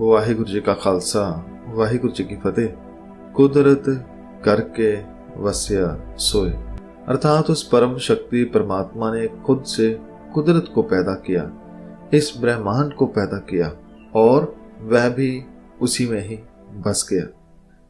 वाहिगुरु जी का खालसा, वाहिगुरु जी की फतेह। कुदरत करके वस्या सोए, अर्थात उस परम शक्ति परमात्मा ने खुद से कुदरत को पैदा किया, इस ब्रह्मांड को पैदा किया और वह भी उसी में ही बस गया।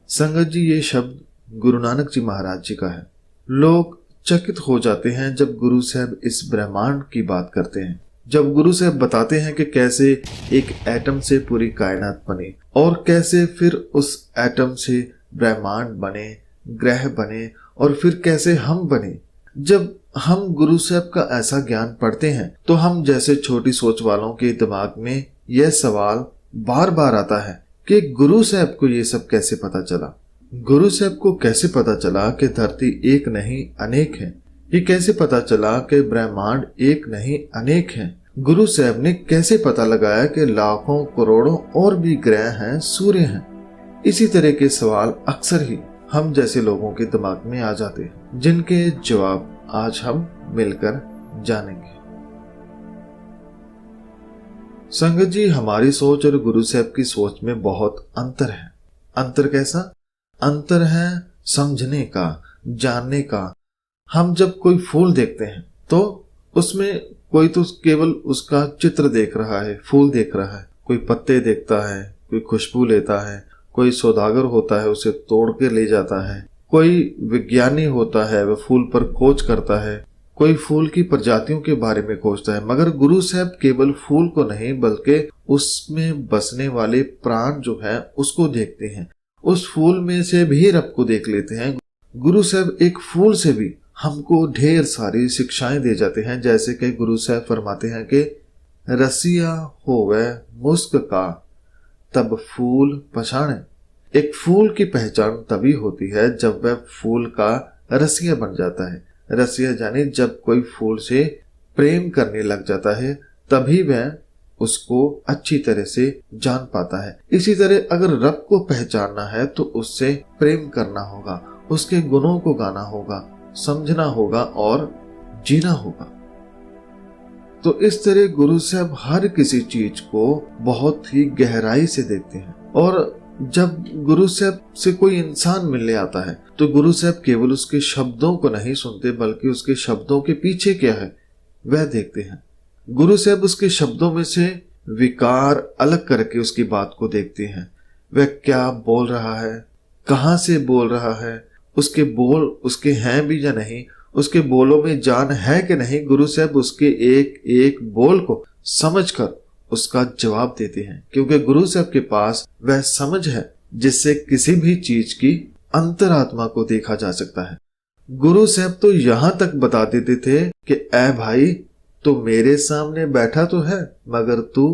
संगत जी, ये शब्द गुरु नानक जी महाराज जी का है। लोग चकित हो जाते हैं जब गुरु साहब इस ब्रह्मांड की बात करते हैं, जब गुरु साहब बताते हैं कि कैसे एक एटम से पूरी कायनात बनी और कैसे फिर उस एटम से ब्रह्मांड बने, ग्रह बने और फिर कैसे हम बने। जब हम गुरु साहब का ऐसा ज्ञान पढ़ते हैं तो हम जैसे छोटी सोच वालों के दिमाग में यह सवाल बार बार आता है कि गुरु साहब को ये सब कैसे पता चला। गुरु साहब को कैसे पता चला कि धरती एक नहीं अनेक है। ये कैसे पता चला कि ब्रह्मांड एक नहीं अनेक है। गुरु साहब ने कैसे पता लगाया कि लाखों करोड़ों और भी ग्रह हैं, सूर्य हैं। इसी तरह के सवाल अक्सर ही हम जैसे लोगों के दिमाग में आ जाते हैं, जिनके जवाब आज हम मिलकर जानेंगे। संगत जी, हमारी सोच और गुरु साहब की सोच में बहुत अंतर है। अंतर कैसा? अंतर है समझने का, जानने का। हम जब कोई फूल देखते हैं तो उसमें कोई तो केवल उसका चित्र देख रहा है, फूल देख रहा है, कोई पत्ते देखता है, कोई खुशबू लेता है, कोई सौदागर होता है उसे तोड़ के ले जाता है, कोई विज्ञानी होता है वह फूल पर खोज करता है, कोई फूल की प्रजातियों के बारे में खोजता है। मगर गुरु साहब केवल फूल को नहीं बल्कि उसमें बसने वाले प्राण जो है उसको देखते हैं, उस फूल में से भी रब को देख लेते हैं। गुरु साहब एक फूल से भी हमको ढेर सारी शिक्षाएं दे जाते हैं। जैसे कि गुरु साहब फरमाते हैं कि रसिया होवे मुस्क का तब फूल पहचाने। एक फूल की पहचान तभी होती है जब वह फूल का रसिया बन जाता है। रसिया यानी जब कोई फूल से प्रेम करने लग जाता है तभी वह उसको अच्छी तरह से जान पाता है। इसी तरह अगर रब को पहचानना है तो उससे प्रेम करना होगा, उसके गुणों को गाना होगा, समझना होगा और जीना होगा। तो इस तरह गुरु साहब हर किसी चीज को बहुत ही गहराई से देखते हैं। और जब गुरु साहब से कोई इंसान मिलने आता है तो गुरु साहब केवल उसके शब्दों को नहीं सुनते बल्कि उसके शब्दों के पीछे क्या है वह देखते हैं। गुरु साहब उसके शब्दों में से विकार अलग करके उसकी बात को देखते हैं। वह क्या बोल रहा है, कहां से बोल रहा है, उसके बोल उसके हैं भी या नहीं, उसके बोलों में जान है कि नहीं। गुरु साहब उसके एक एक बोल को समझकर उसका जवाब देते हैं, क्योंकि गुरु साहब के पास वह समझ है जिससे किसी भी चीज की अंतरात्मा को देखा जा सकता है। गुरु साहब तो यहां तक बता देते थे कि ऐ भाई, तो मेरे सामने बैठा तो है मगर तू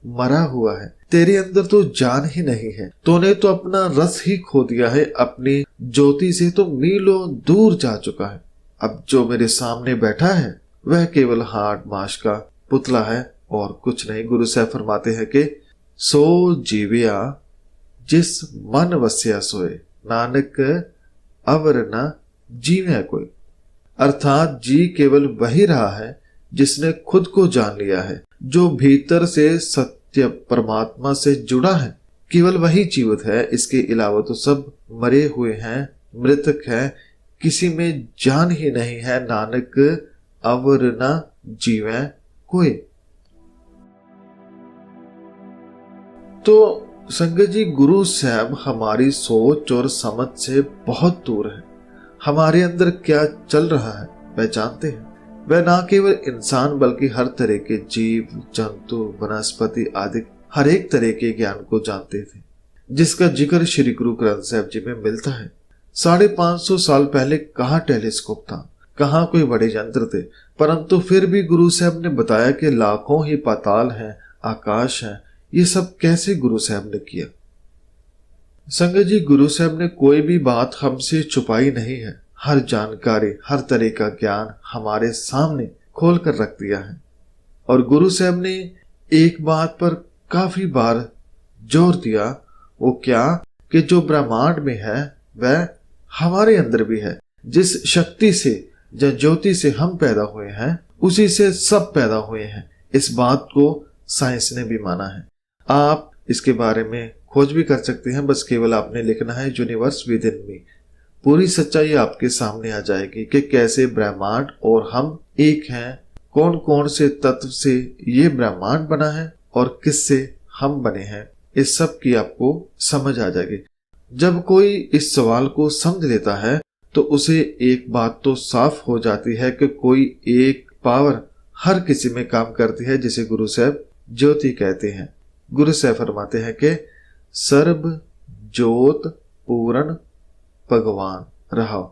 मरा हुआ है, तेरे अंदर तो जान ही नहीं है, तूने तो अपना रस ही खो दिया है, अपनी ज्योति से तो मीलों दूर जा चुका है। अब जो मेरे सामने बैठा है वह केवल हाड़ मांस का पुतला है और कुछ नहीं। गुरु साहब फरमाते हैं कि सो जीविया जिस मन वस्या सोए, नानक अवर न जीवे कोई। अर्थात जी केवल वही रहा है जिसने खुद को जान लिया है, जो भीतर से सत्य परमात्मा से जुड़ा है, केवल वही जीवित है। इसके अलावा तो सब मरे हुए हैं, मृतक है, किसी में जान ही नहीं है। नानक अवर न जीवे कोई। तो संगत जी, गुरु साहब हमारी सोच और समझ से बहुत दूर है। हमारे अंदर क्या चल रहा है वह जानते हैं। वह न केवल इंसान बल्कि हर तरह के जीव जंतु वनस्पति आदि हर एक तरह के ज्ञान को जानते थे, जिसका जिक्र श्री गुरु ग्रंथ साहब जी में मिलता है। 550 साल पहले कहाँ टेलीस्कोप था, कहाँ कोई बड़े यंत्र थे, परंतु फिर भी गुरु साहब ने बताया कि लाखों ही पाताल हैं, आकाश है। ये सब कैसे गुरु साहब ने किया? संगत जी, गुरु साहब ने कोई भी बात हमसे छुपाई नहीं है। हर जानकारी, हर तरह का ज्ञान हमारे सामने खोल कर रख दिया है। और गुरु साहब ने एक बात पर काफी बार जोर दिया, वो क्या कि जो ब्रह्मांड में है वह हमारे अंदर भी है। जिस शक्ति से, जिस ज्योति से हम पैदा हुए हैं उसी से सब पैदा हुए हैं। इस बात को साइंस ने भी माना है। आप इसके बारे में खोज भी कर सकते हैं। बस केवल आपने लिखना है यूनिवर्स विद इन मी। पूरी सच्चाई आपके सामने आ जाएगी कि कैसे ब्रह्मांड और हम एक हैं, कौन कौन से तत्व से ये ब्रह्मांड बना है और किससे हम बने हैं। इस सब की आपको समझ आ जाएगी। जब कोई इस सवाल को समझ लेता है तो उसे एक बात तो साफ हो जाती है कि कोई एक पावर हर किसी में काम करती है, जिसे गुरु साहब ज्योति कहते हैं। गुरु साहब फरमाते हैं कि सर्ब ज्योत पूर्ण भगवान रहा।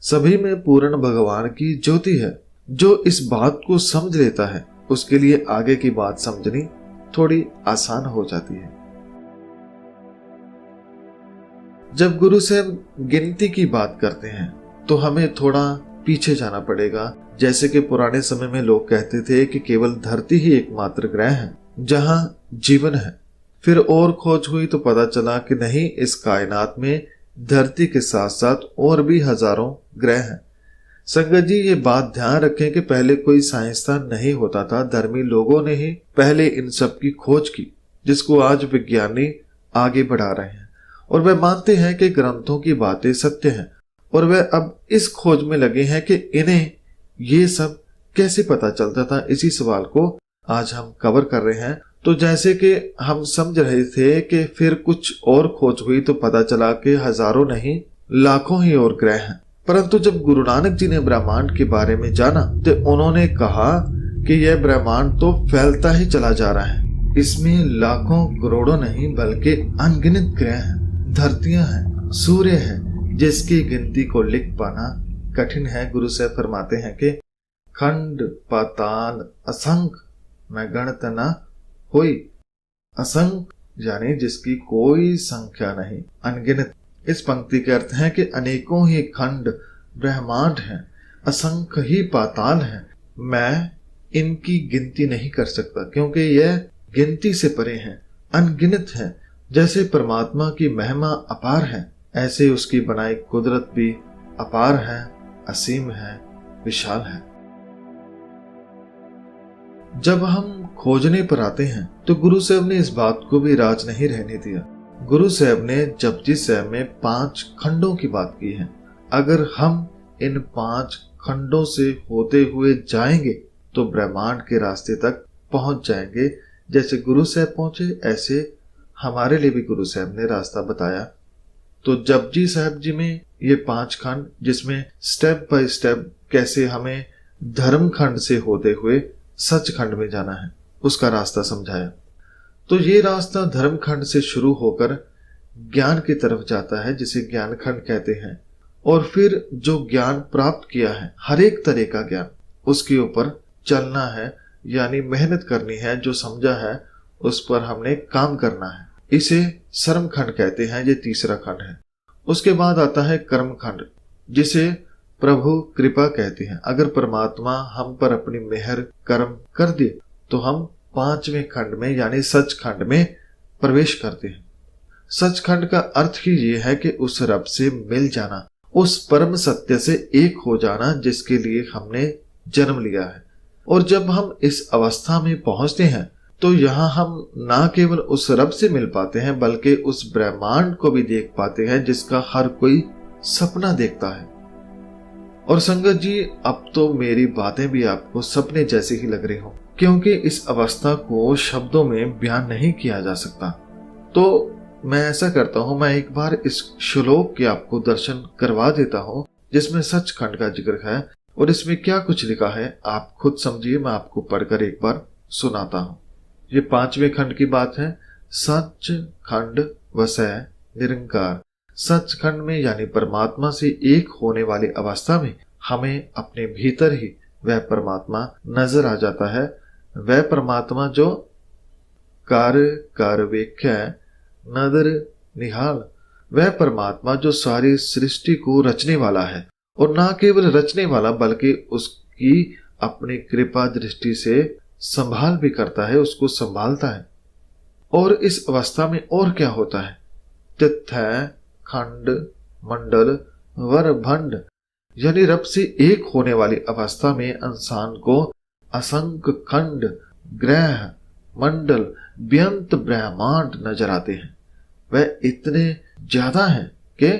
सभी में पूर्ण भगवान की ज्योति है। जो इस बात को समझ लेता है उसके लिए आगे की बात समझनी थोड़ी आसान हो जाती है। जब गुरु साहब गिनती की बात करते हैं तो हमें थोड़ा पीछे जाना पड़ेगा। जैसे कि पुराने समय में लोग कहते थे कि केवल धरती ही एकमात्र ग्रह है जहां जीवन है। फिर और खोज हुई तो पता चला कि नहीं, इस कायनात में धरती के साथ साथ और भी हजारों ग्रह हैं। संगत जी, ये बात ध्यान रखें कि पहले कोई साइंसदान नहीं होता था। धर्मी लोगों ने ही पहले इन सब की खोज की, जिसको आज विज्ञानी आगे बढ़ा रहे हैं। और वे मानते हैं कि ग्रंथों की बातें सत्य हैं और वे अब इस खोज में लगे हैं कि इन्हें ये सब कैसे पता चलता था। इसी सवाल को आज हम कवर कर रहे हैं। तो जैसे कि हम समझ रहे थे कि फिर कुछ और खोज हुई तो पता चला कि हजारों नहीं लाखों ही और ग्रह हैं। परंतु जब गुरु नानक जी ने ब्रह्मांड के बारे में जाना तो उन्होंने कहा कि यह ब्रह्मांड तो फैलता ही चला जा रहा है। इसमें लाखों करोड़ों नहीं बल्कि अनगिनत ग्रह हैं, धरतियां हैं, सूर्य है, जिसकी गिनती को लिख पाना कठिन है। गुरु साहब फरमाते हैं कि खंड पाताल असंख्य मैं गणत न होई। असंख्य यानी जिसकी कोई संख्या नहीं, अनगिनत। इस पंक्ति के अर्थ है कि अनेकों ही खंड ब्रह्मांड हैं, असंख्य ही पाताल हैं। मैं इनकी गिनती नहीं कर सकता क्योंकि यह गिनती से परे हैं, अनगिनत हैं। जैसे परमात्मा की महिमा अपार है, ऐसे उसकी बनाई कुदरत भी अपार है, असीम है, विशाल है। जब हम खोजने पर आते हैं तो गुरु साहब ने इस बात को भी राज नहीं रहने दिया। गुरु साहब ने जपजी साहब में 5 खंडों की बात की है। अगर हम इन 5 खंडों से होते हुए जाएंगे तो ब्रह्मांड के रास्ते तक पहुंच जाएंगे। जैसे गुरु साहब पहुंचे ऐसे हमारे लिए भी गुरु साहब ने रास्ता बताया। तो जपजी साहब जी में ये 5 खंड, जिसमें स्टेप बाय स्टेप कैसे हमें धर्म खंड से होते हुए सच खंड में जाना है, उसका रास्ता समझाया। तो ये रास्ता धर्म खंड से शुरू होकर ज्ञान की तरफ जाता है, जिसे ज्ञान खंड कहते हैं। और फिर जो ज्ञान प्राप्त किया है, हर एक तरह का ज्ञान, उसके ऊपर चलना है, यानी मेहनत करनी है। जो समझा है उस पर हमने काम करना है। इसे सर्म खंड कहते हैं, ये तीसरा खंड है। उसके बाद आता है कर्म खंड, जिसे प्रभु कृपा कहते हैं। अगर परमात्मा हम पर अपनी मेहर कर्म कर दे तो हम 5वें खंड में यानी सच खंड में प्रवेश करते हैं। सच खंड का अर्थ ही ये है कि उस रब से मिल जाना, उस परम सत्य से एक हो जाना जिसके लिए हमने जन्म लिया है। और जब हम इस अवस्था में पहुंचते हैं तो यहाँ हम ना केवल उस रब से मिल पाते हैं बल्कि उस ब्रह्मांड को भी देख पाते हैं जिसका हर कोई सपना देखता है। और संगत जी, अब तो मेरी बातें भी आपको सपने जैसी ही लग रही हो, क्योंकि इस अवस्था को शब्दों में बयान नहीं किया जा सकता। तो मैं ऐसा करता हूँ, मैं एक बार इस श्लोक के आपको दर्शन करवा देता हूँ जिसमें सचखंड का जिक्र है। और इसमें क्या कुछ लिखा है आप खुद समझिए, मैं आपको पढ़कर एक बार सुनाता हूँ। ये 5वें खंड की बात है। सच खंड वसै निरंकार। सच खंड में यानी परमात्मा से एक होने वाली अवस्था में हमें अपने भीतर ही वह परमात्मा नजर आ जाता है। वह परमात्मा जो कर वेख्या नदर निहाल, वह परमात्मा जो सारी सृष्टि को रचने वाला है। और ना केवल रचने वाला बल्कि उसकी अपनी कृपा दृष्टि से संभाल भी करता है, उसको संभालता है। और इस अवस्था में और क्या होता है? तिथ्य खंड मंडल वर भंड, यानी रब से एक होने वाली अवस्था में इंसान को असंख्य खंड ग्रह मंडल बेअंत ब्रह्मांड नजर आते हैं। वह इतने ज्यादा हैं कि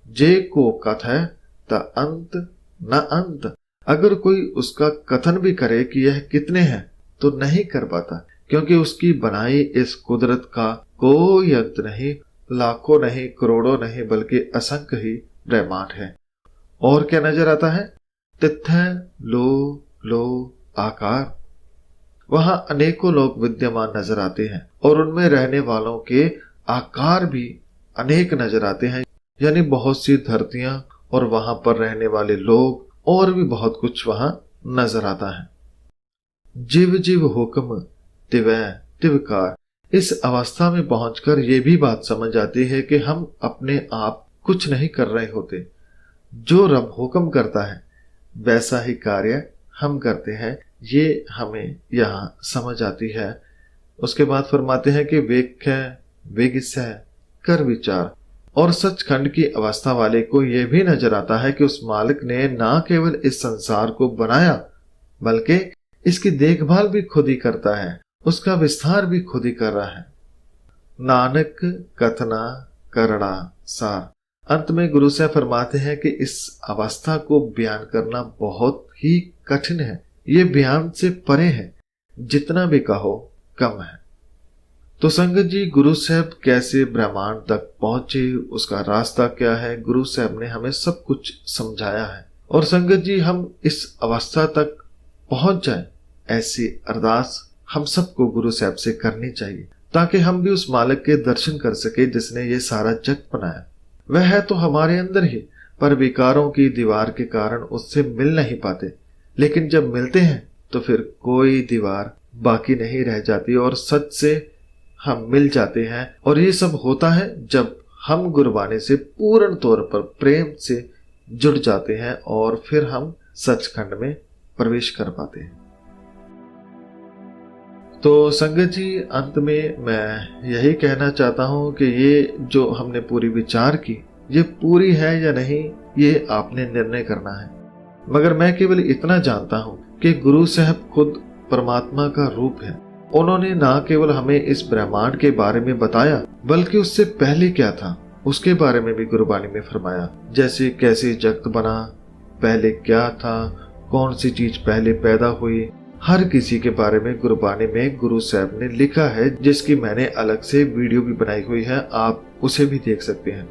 जे को कथय त अंत न अंत। अगर कोई उसका कथन भी करे कि यह कितने हैं तो नहीं कर पाता, क्योंकि उसकी बनाई इस कुदरत का कोई अंत नहीं, लाखों नहीं, करोड़ों नहीं, बल्कि असंख्य ही ब्रह्मांड है। और क्या नजर आता है? तिथ्य लो आकार। वहां अनेकों लोग विद्यमान नजर आते हैं और उनमें रहने वालों के आकार भी अनेक नजर आते हैं, यानी बहुत सी धरतियां और वहां पर रहने वाले लोग और भी बहुत कुछ वहां नजर आता है। जीव जीव हुक्म तिवै तिवकार। इस अवस्था में पहुंचकर ये भी बात समझ आती है कि हम अपने आप कुछ नहीं कर रहे होते। जो रब हुक्म करता है वैसा ही कार्य हम करते हैं, ये हमें यहाँ समझ आती है। उसके बाद फरमाते हैं कि वेख्य वेगिसय कर विचार। और सचखंड की अवस्था वाले को यह भी नजर आता है कि उस मालिक ने ना केवल इस संसार को बनाया बल्कि इसकी देखभाल भी खुद ही करता है, उसका विस्तार भी खुद ही कर रहा है। नानक कथना करना सार। अंत में गुरु साहब फरमाते हैं कि इस अवस्था को बयान करना बहुत ही कठिन है, ये बयान से परे है, जितना भी कहो कम है। तो संगत जी, गुरु साहब कैसे ब्रह्मांड तक पहुंचे, उसका रास्ता क्या है, गुरु साहब ने हमें सब कुछ समझाया है। और संगत जी, हम इस अवस्था तक पहुंच जाएं, ऐसी अरदास हम सबको गुरु साहब से करनी चाहिए, ताकि हम भी उस मालिक के दर्शन कर सके जिसने ये सारा जग बनाया। वह है तो हमारे अंदर ही, पर विकारों की दीवार के कारण उससे मिल नहीं पाते, लेकिन जब मिलते हैं तो फिर कोई दीवार बाकी नहीं रह जाती और सच से हम मिल जाते हैं। और ये सब होता है जब हम गुरबानी से पूर्ण तौर पर प्रेम से जुड़ जाते हैं और फिर हम सचखंड में प्रवेश कर पाते हैं। तो संगत जी, अंत में मैं यही कहना चाहता हूं कि ये जो हमने पूरी विचार की, ये पूरी है या नहीं ये आपने निर्णय करना है। मगर मैं केवल इतना जानता हूं कि गुरु साहब खुद परमात्मा का रूप है। उन्होंने ना केवल हमें इस ब्रह्मांड के बारे में बताया, बल्कि उससे पहले क्या था उसके बारे में भी गुरबानी में फरमाया। जैसे कैसे जगत बना, पहले क्या था, कौन सी चीज पहले पैदा हुई, हर किसी के बारे में गुरबानी में गुरु साहब ने लिखा है, जिसकी मैंने अलग से वीडियो भी बनाई हुई है, आप उसे भी देख सकते हैं।